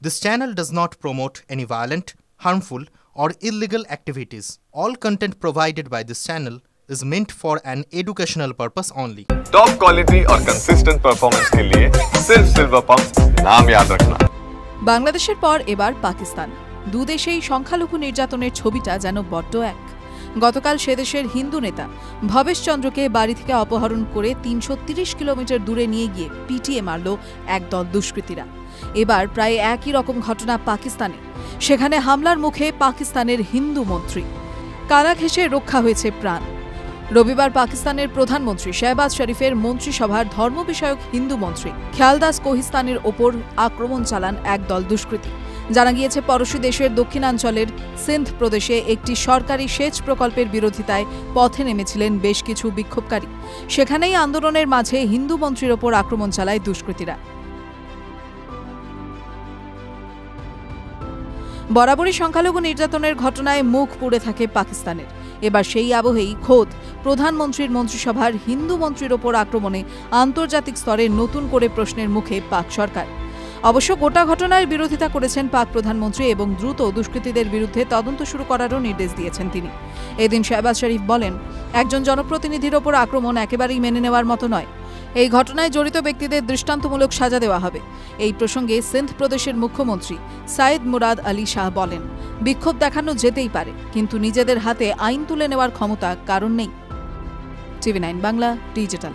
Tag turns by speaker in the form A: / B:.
A: This channel does not promote any violent, harmful, or illegal activities. All content provided by this channel is meant for an educational purpose only.
B: Top quality और consistent performance के लिए सिर्फ silver pump नाम याद रखना।
C: বাংলাদেশের পর এবার পাকিস্তান। দুদেশেই সংখ্যালঘু নির্যাতনের ছবিটা যেন বড্ড এক। গতকাল সে দেশের হিন্দু নেতা ভবেশ চন্দ্রকে বাড়ি থেকে অপহরণ করে ৩৩০ কিলোমিটার দূরে নিয়ে গিয়ে পিটিয়ে মারল একদল দুষ্কৃতীরা। এবার প্রায় একই রকম ঘটনা পাকিস্তানে। সেখানে হামলার মুখে পাকিস্তানের হিন্দু মন্ত্রী। কারা ঘেঁষে রক্ষা হয়েছে প্রাণ। রবিবার পাকিস্তানের প্রধানমন্ত্রী শেহবাজ শরীফের মন্ত্রিসভার ধর্ম বিষয়ক হিন্দু মন্ত্রী খেয়ালদাস কোহিস্তানের ওপর আক্রমণ চালান একদল দুষ্কৃতী। জানা গিয়েছে পড়শি দেশের দক্ষিণাঞ্চলের সিন্ধ প্রদেশে একটি সরকারি সেচ প্রকল্পের বিরোধিতায় পথে নেমেছিলেন বেশ কিছু বিক্ষোভকারী। সেখানেই আন্দোলনের মাঝে হিন্দু মন্ত্রীর ওপর আক্রমণ চালায় দুষ্কৃতীরা। বরাবরই সংখ্যালঘু নির্যাতনের ঘটনায় মুখ পুড়ে থাকে পাকিস্তানের। এবার সেই আবহেই খোদ প্রধানমন্ত্রীর মন্ত্রিসভার হিন্দু মন্ত্রীর ওপর আক্রমণে আন্তর্জাতিক স্তরে নতুন করে প্রশ্নের মুখে পাক সরকার। অবশ্য গোটা ঘটনার বিরোধিতা করেছেন পাক প্রধানমন্ত্রী এবং দ্রুত দুষ্কৃতীদের বিরুদ্ধে তদন্ত শুরু করারও নির্দেশ দিয়েছেন তিনি। এদিন শেহবাজ শরীফ বলেন, একজন জনপ্রতিনিধির ওপর আক্রমণ একেবারেই মেনে নেওয়ার মতো নয়। এই ঘটনায় জড়িত ব্যক্তিদের দৃষ্টান্তমূলক সাজা দেওয়া হবে। এই প্রসঙ্গে সিন্ধ প্রদেশের মুখ্যমন্ত্রী সাইদ মুরাদ আলী শাহ বলেন, বিক্ষোভ দেখানো যেতেই পারে, কিন্তু নিজেদের হাতে আইন তুলে নেওয়ার ক্ষমতা কারণ নেই। টিভি9 বাংলা ডিজিটাল।